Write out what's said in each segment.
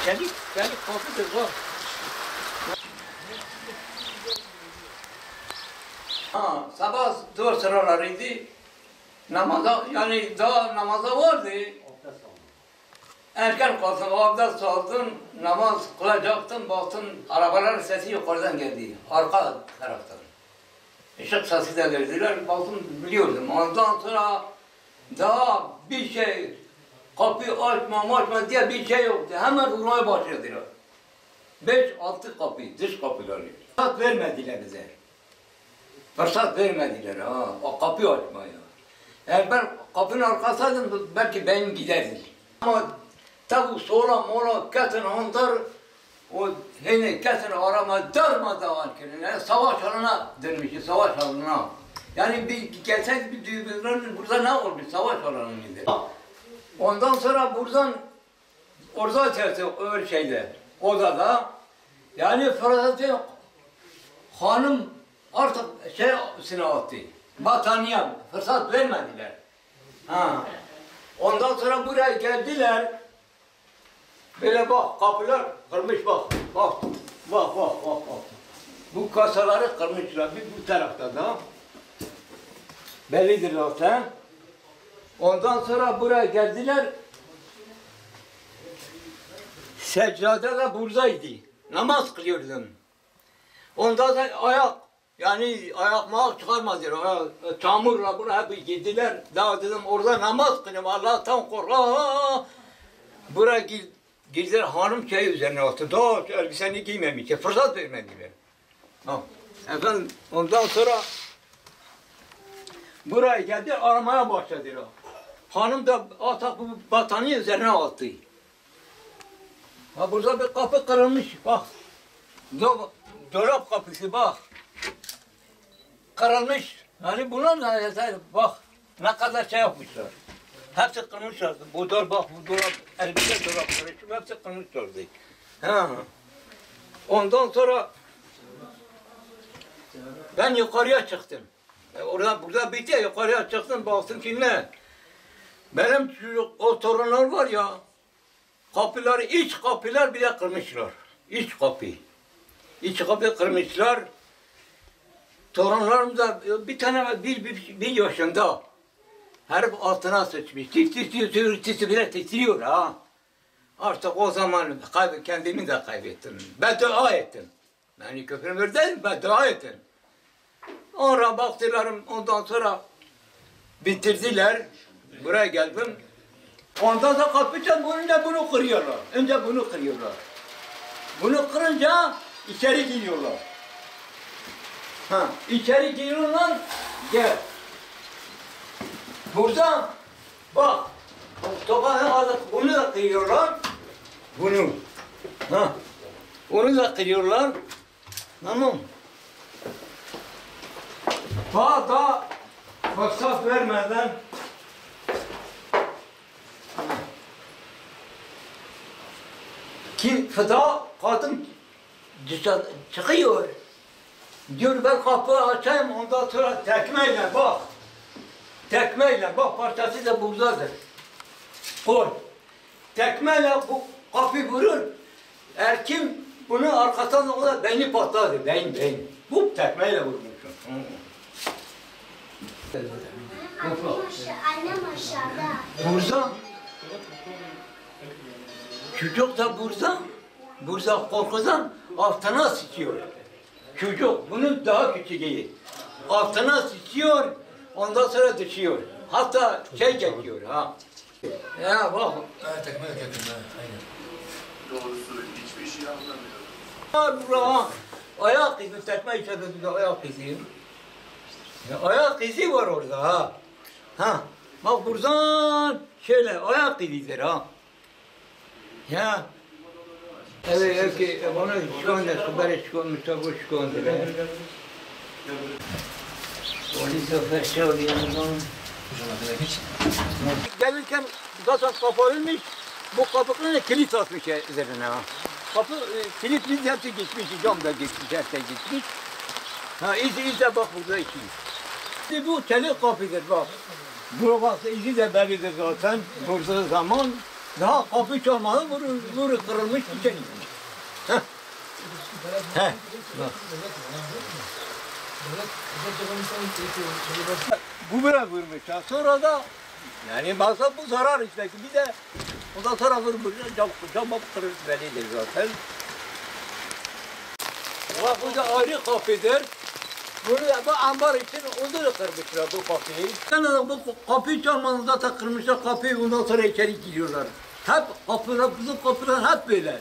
Çelik kapıdır bak. Sabah 4 sıralarıydı. Namaza, yani daha namaza vardı. Erken kalktım, abdest aldım, namaz kılacaktım, baktım arabaların sesi yukarıdan geldi, arka taraftan. Işık sesi de verdiler, baktım biliyordum. Ondan sonra daha bir şey, kapı açma diye bir şey yoktu. Hemen vurmaya başladılar. 5-6 kapı, dış kapıları. Fırsat vermediler bize. Fırsat vermediler ha, o kapıyı açmaya. Eğer ben kapının arkasıydım belki benim giderdi. Ama tabi sola mola kesin onlar o hani kesin arama darmadağın yani savaş alanına dönmüş, savaş alanına. Yani bir gelseydi bir düğümlerin burada ne olmuş, savaş alanıydı. Ondan sonra buradan orada tersi öyle şeyde, odada yani Fırat'ı hanım artık şeysine attı. Battaniye fırsat vermediler. Ha. Ondan sonra buraya geldiler. Böyle bak kapılar kırmış bak. Bak. Bu kasaları kırmışlar bir bu tarafta da. Bellidir zaten. Ondan sonra buraya geldiler. Seccade de buradaydı. Namaz kılıyordum. Ondan sonra yani ayak çıkarmadılar. Çamurla buraya hep gittiler. Daha dedim orada namaz kılıyorum. Allah'tan kork. Buraya girdiler hanım şey üzerine attı. Daha elbiseni giymemiş. Fırsat vermediler. Efendim ondan sonra buraya geldi aramaya başladılar. Hanım da atak bu battaniye üzerine attı. Ha burada bir kapı kırılmış bak. Dolap kapısı bak. Kırılmış. Yani buna ne bak ne kadar şey yapmışlar. Hepsi kırmışlardı. Bu dolap, elbise dolapları hepsi kırmışlardı. Ha. Ondan sonra ben yukarıya çıktım. Burada bitti yukarıya çıktım baktım ki ne? Benim o torunlar var ya kapıları, iç kapılar bile kırmışlar. İç kapı. İç kapı kırmışlar. Torunlarım da bir tane bir yaşında. Her altına sıçmış. Bile titriyor ha. Artık o zaman kendimi de kaybettim. Beddua ettim. Yani küfür verdim, beddua ettim. Sonra baktılar, ondan sonra bitirdiler. Buraya geldim. Ondan sonra kapıcan bunu kırıyorlar. Önce bunu kırıyorlar. Bunu kırınca içeri giriyorlar. Ha, içeri giriyorlar. Gel. Burada bak. Topağını alıp bunu da kırıyorlar. Bunu. Ha. Onu da kırıyorlar. Tamam. Daha fırsat vermeden ki fıda kadın çıkıyor. Diyor ben kapıyı açayım ondan sonra tekmeyle bak. Tekmeyle bak parçası da buradadır. Koy. Tekmeyle bu kapıyı vurur. Eğer kim bunun arkasından o da beyni patladı. Beyin. Bu tekmeyle vurmuşum. Annem aşağıda. Burada. Çocuk da burada. Burada korkudan altına sıçıyor. Çocuk bunun daha küçüğü. Altına sıçıyor. Ondan sonra düşüyor. Hatta geçiyor ha. Ya bak. Evet, tekme aynen. Doğrusu hiçbir şey anlamıyorum. Burada ayak izi, tekme içerisinde ayak izi. Ayak izi var orada ha. Ha. Bak buradan şöyle ayak izidir ha. Ya. Evet ki bana şu anda haber çıkmış bu çıkındı. Polis ofisi oluyor. Gelirken zaten kapatılmış, bu kapının kilit atmış üzerine ha. Kapı kilitli hepsi gitmiş, cam da gitmiş, her şey gitmiş. Ha izi de bak burada iki. İşte bu çelik kapıdır bak. Bu bak izi de bellidir zaten. Burada zaman Daha kapı çalmadı, vuru kırılmış içeri. Heh. Heh. Bu böyle vurmuşlar. Sonra da yani bazen bu zarar işte. Bir de o da sonra vurmuşlar. Cama kırır bellidir zaten. Bu da ayrı kapıdır. Bunu da bu ambar için onu da kırmışlar bu kapıyı. Yani bu kapıyı çalmanın zaten kırmışlar kapıyı, ondan sonra içeri giriyorlar. Hep kapılar, bizim kapılar hep böyle.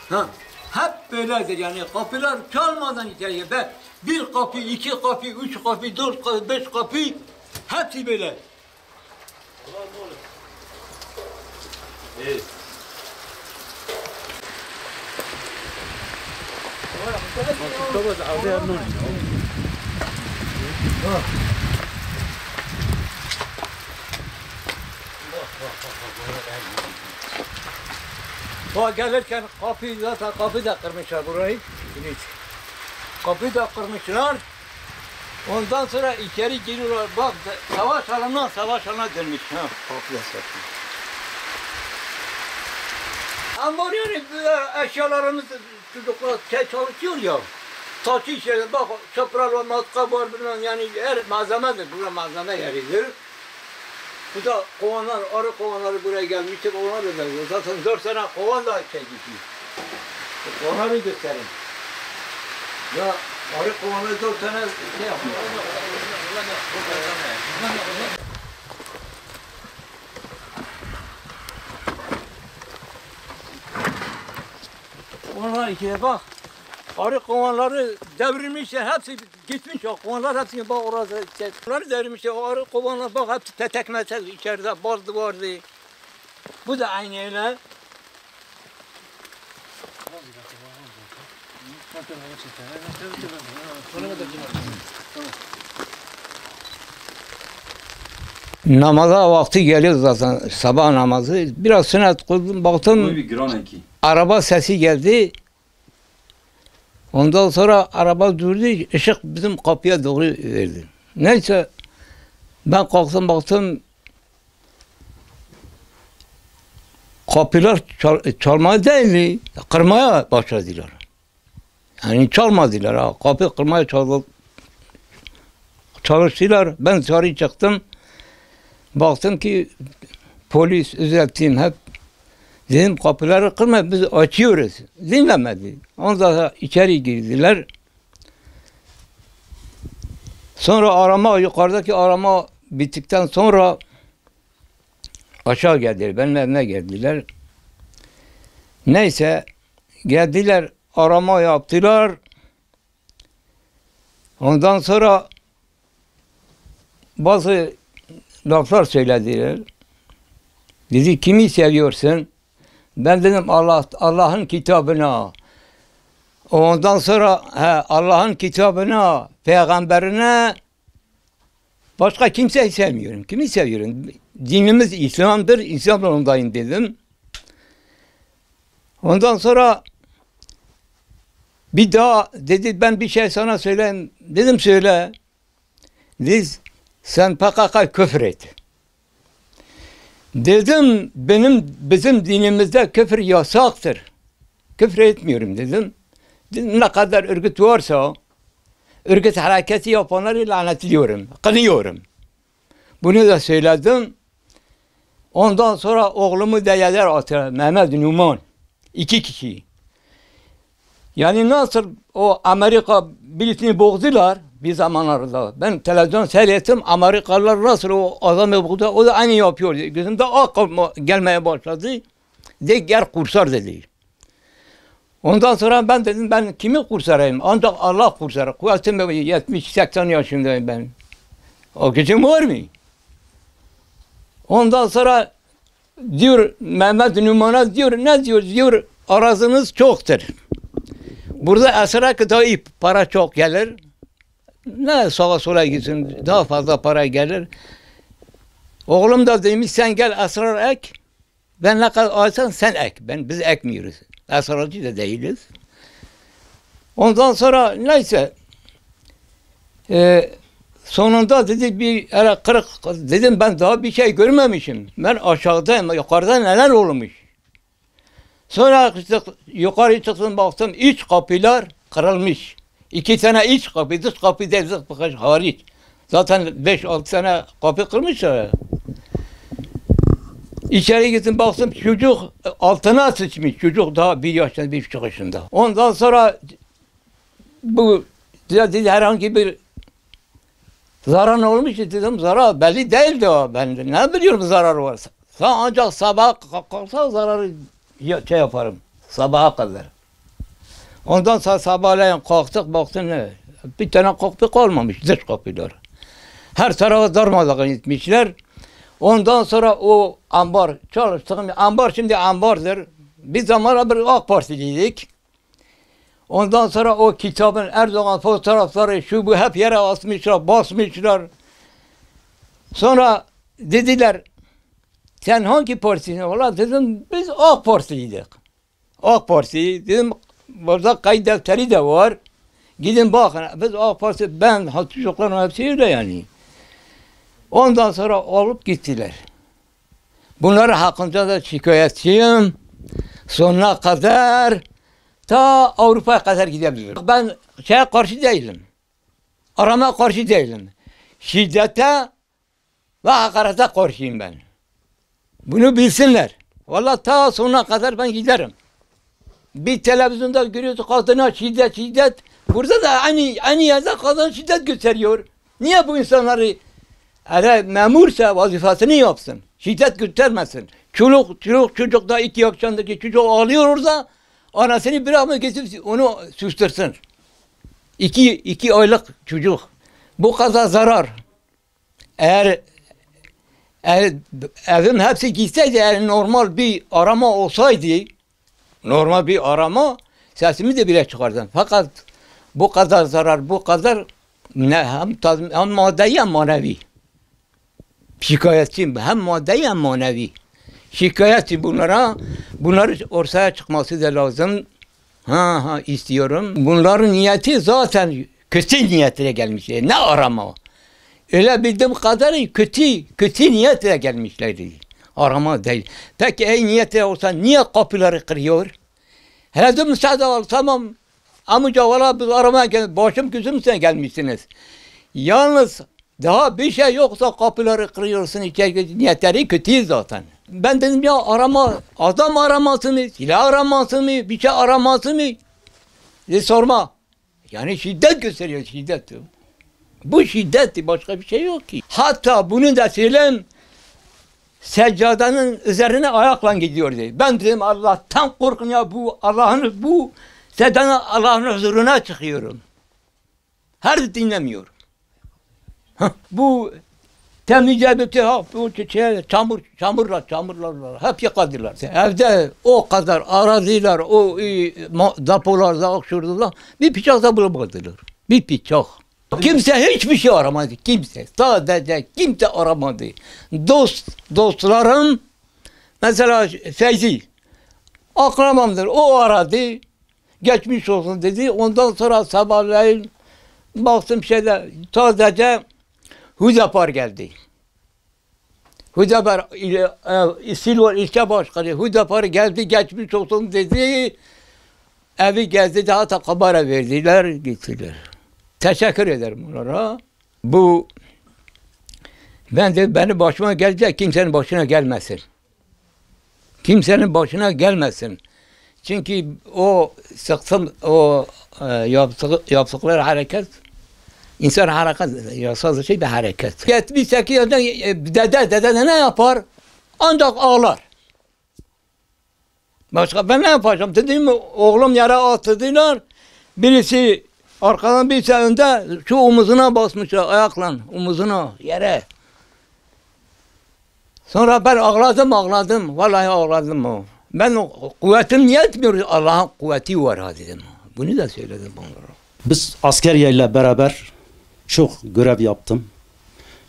Ha, hep böyledir yani kapılar çalmadan içeriye. Ben bir kapı, iki kapı, üç kapı, dört kapı, beş kapı hepsi böyle. Evet. O gelirken kapıyı zaten kapı da kırmışlar burayı. Kapıyı da kırmışlar. Ondan sonra içeri giriyorlar. Bak savaş alanına dönmüş. Ha, kapıya satıyor. Ama yani eşyalarımız çocuklar çalışıyor ya. Saçı içeride bak çapral var, matkap var bilmem yani her malzemedir. Buraya malzeme yeridir. Bu da kovanlar, arı kovanları buraya gelmiştir. Onlar da geliyor. Zaten 4 sene kovan da çekmiş. Kovanları gösterin. Ya arı kovanları 4 sene şey yapıyor. Onlar içine bak. Arı kovanları devrilmişler, hepsi gitmiş o kovanlar hepsini bak orada onları devrilmişler, o arı kovanlar bak hepsi tetekmese içeride bazı vardı. Bu da aynı öyle. Namaza vakti geliyor zaten sabah namazı. Biraz sünnet kıldım baktım araba sesi geldi. Ondan sonra araba durdu, ışık bizim kapıya doğru verdi. Neyse ben kalktım baktım kapılar çalmaya değil, kırmaya başladılar. Yani çalmadılar, ha. Kapı kırmaya çalıştılar. Ben dışarı çıktım, baktım ki polis, özel hep dedim kapıları kırma, biz açıyoruz. Dinlemedi. Ondan sonra içeri girdiler. Sonra arama, yukarıdaki arama bittikten sonra aşağı geldiler. Benim evime geldiler. Neyse geldiler, arama yaptılar. Ondan sonra bazı laflar söylediler. Dedi kimi seviyorsun? Ben dedim Allah'ın kitabına. Ondan sonra Allah'ın kitabına, peygamberine başka kimseyi sevmiyorum. Kimi seviyorum? Dinimiz İslam'dır, İslam yolundayım dedim. Ondan sonra bir daha dedi ben bir şey sana söyleyeyim. Dedim söyle. Dedi sen PKK küfür et. Dedim bizim dinimizde küfür yasaktır. Küfür etmiyorum dedim. Dedim ne kadar örgüt varsa örgüt hareketi yapanları lanetliyorum, kınıyorum. Bunu da söyledim. Ondan sonra oğlumu da yerler attılar. Mehmet Numan. 2 kişi. Yani nasıl o Amerika birisini boğdular bir zamanlarda. Ben televizyon seyrettim. Amerikalılar nasıl o adamı boğdu. O da aynı yapıyor. Gözümde ak gelmeye başladı. De gel kursar dedi. Ondan sonra ben dedim ben kimi kursarayım? Ancak Allah kursar. Kuvvetim 70-80 yaşındayım ben. O gücüm var mı? Ondan sonra diyor Mehmet Numan'a diyor ne diyor? Diyor arazınız çoktur. Burada esra kıtayı para çok gelir. Ne sağa sola gitsin daha fazla para gelir. Oğlum da demiş sen gel esrar ek. Ben ne kadar alsan sen ek. Biz ekmiyoruz. Esrarcı da değiliz. Ondan sonra neyse Sonunda dedi bir hele kırık, dedim ben daha bir şey görmemişim. Ben aşağıdayım, yukarıda neler olmuş. Sonra yukarı çıktım baktım iç kapılar kırılmış. 2 tane iç kapı, dış kapı değil, dış kapı hariç. Zaten 5-6 tane kapı kırmışlar. İçeri gittim baktım çocuk altına sıçmış. Çocuk daha 1 yaşında, 1,5 yaşında. Ondan sonra bu dedi herhangi bir zarar olmuş dedim. Zarar belli değildi o. Ben ne biliyorum zarar varsa. Sen ancak sabah kalkarsa zararı şey yaparım. Sabaha kadar. Ondan sonra sabahleyin kalktık baktım ne? Bir tane kapı kalmamış dış kapılar. Her tarafa darmadağın etmişler. Ondan sonra o ambar çalıştığım ambar şimdi ambardır. Bir zamanlar bir AK Partiliydik. Ondan sonra o kitabın Erdoğan fotoğrafları şu bu hep yere asmışlar, basmışlar. Sonra dediler sen hangi partisin? Valla dedim biz AK Partiliydik. AK Parti dedim burada kayıt defteri de var. Gidin bakın biz AK Parti ben çocukların hepsi öyle yani. Ondan sonra alıp gittiler. Bunları hakkında da şikayetçiyim. Sonuna kadar ta Avrupa'ya kadar gidebilirim. Ben şeye karşı değilim. Arama karşı değilim. Şiddete ve hakarete karşıyım ben. Bunu bilsinler. Vallahi ta sonuna kadar ben giderim. Bir televizyonda görüyoruz kadına şiddet. Burada da aynı yerde kadın şiddet gösteriyor. Niye bu insanları eğer memursa vazifasını yapsın. Şiddet göstermesin. Çocuk da 2 yaşındaki çocuk ağlıyor orada. Anasını bir ama getirip onu sustursun. 2 aylık çocuk. Bu kadar zarar. Eğer evim hepsi gitseydi, eğer normal bir arama olsaydı, normal bir arama sesimi de bile çıkardım. Fakat bu kadar zarar, bu kadar hem maddi hem manevi. Şikayetçiyim hem maddi hem manevi. Şikayetçi bunları ortaya çıkması da lazım. İstiyorum. Bunların niyeti zaten kötü niyetle gelmiş. Ne arama? Öyle bildiğim kadarıyla kötü niyetle gelmişlerdi. Arama değil. Peki iyi niyetle olsa niye kapıları kırıyor? Hele de müsaade al, tamam. Amca valla biz aramaya geldik. Başım gözüm sen gelmişsiniz. Yalnız daha bir şey yoksa kapıları kırıyorsun. İçeri niyetleri kötü zaten. Ben dedim ya arama, adam araması mı, silah araması mı, bir şey araması mı? Sorma. Yani şiddet gösteriyor, şiddet. Bu şiddet, başka bir şey yok ki. Hatta bunu da söyleyeyim, seccadanın üzerine ayakla gidiyordu. Ben dedim Allah'tan korkun ya, bu seccadanın Allah'ın huzuruna çıkıyorum. Her dinlemiyorum. Bu temizce bitti, bu çamurlar hep yıkadılar. Evde o kadar aradılar, o depolarda akşurdular, bir bıçak da bulamadılar. Bir bıçak. Kimse hiçbir şey aramadı, kimse. Sadece kimse aramadı. Dostlarım, mesela Feyzi, akrabamdır, o aradı, geçmiş olsun dedi. Ondan sonra sabahleyin baktım sadece Hüdapar geldi. Hüdapar Silvan ilçe başkanı Hüdapar geldi, geçmiş olsun dedi. Evi gezdi, daha da kabara verdiler, gittiler. Teşekkür ederim onlara. Bu benim başıma gelecek, kimsenin başına gelmesin. Kimsenin başına gelmesin. Çünkü o yaptıkları hareket, insan hareket, yasal şey bir hareket. 78 yaşında dede ne yapar? Ancak ağlar. Başka ben ne yapacağım? Dedim oğlum yere attılar. Birisi arkadan birisi önde şu omuzuna basmışlar ayakla, omuzuna yere. Sonra ben ağladım. Vallahi ağladım o. Ben kuvvetim niye etmiyor? Allah'ın kuvveti var dedim. Bunu da söyledim onlara. Biz askeriye ile beraber çok görev yaptım.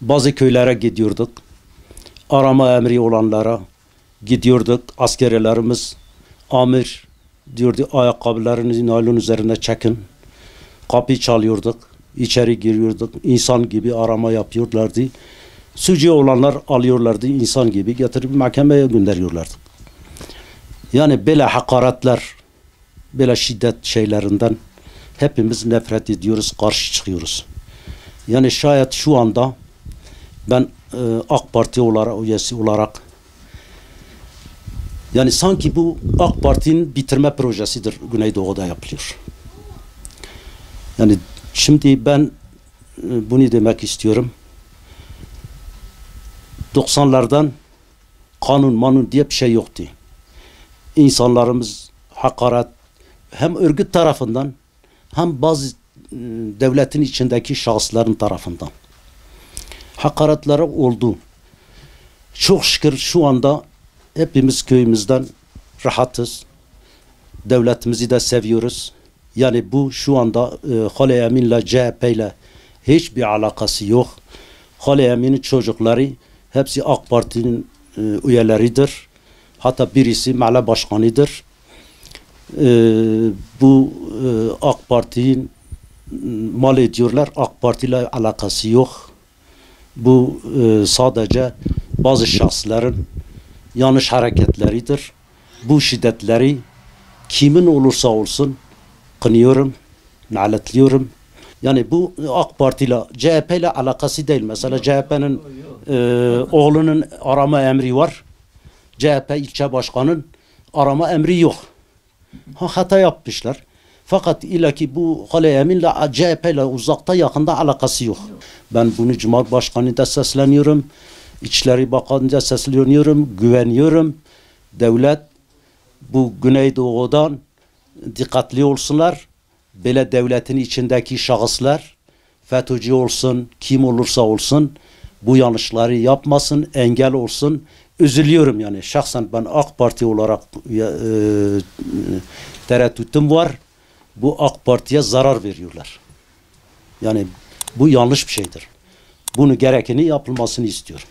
Bazı köylere gidiyorduk. Arama emri olanlara gidiyorduk. Askerilerimiz amir diyordu ayakkabılarınızı naylon üzerine çekin. Kapıyı çalıyorduk. İçeri giriyorduk. İnsan gibi arama yapıyorlardı. Suçlu olanlar alıyorlardı. İnsan gibi getirip mahkemeye gönderiyorlardı. Yani böyle hakaretler, böyle şiddet şeylerinden hepimiz nefret ediyoruz, karşı çıkıyoruz. Yani şayet şu anda ben AK Parti olarak, üyesi olarak yani sanki bu AK Parti'nin bitirme projesidir Güneydoğu'da yapılıyor. Yani şimdi ben bunu demek istiyorum. 90'lardan kanun diye bir şey yoktu. İnsanlarımız hakaret hem örgüt tarafından hem bazı devletin içindeki şahısların tarafından hakaretleri oldu. Çok şükür şu anda hepimiz köyümüzden rahatız. Devletimizi de seviyoruz. Yani bu şu anda Hale Emin'le CHP ile hiçbir alakası yok. Hale Emin'in çocukları hepsi AK Parti'nin üyeleridir. Hatta birisi mahalle başkanıdır. Bu AK Parti'nin mal ediyorlar. AK Parti ile alakası yok. Bu sadece bazı şahısların yanlış hareketleridir. Bu şiddetleri kimin olursa olsun kınıyorum, naletliyorum. Yani bu AK Parti ile CHP ile alakası değil. Mesela CHP'nin oğlunun arama emri var. CHP ilçe başkanının arama emri yok. Hata yapmışlar. Fakat ilaki bu Hale Emin'le CHP ile uzakta yakında alakası yok. Ben bunu Cumhurbaşkanı'na sesleniyorum. İçişleri Bakanı'na sesleniyorum. Güveniyorum. Devlet bu Güneydoğu'dan dikkatli olsunlar. Böyle devletin içindeki şahıslar FETÖ'cü olsun, kim olursa olsun bu yanlışları yapmasın, engel olsun. Üzülüyorum yani. Şahsen ben AK Parti olarak tereddütüm var. Bu AK Parti'ye zarar veriyorlar. Yani bu yanlış bir şeydir. Bunu gerekeni yapılmasını istiyorum.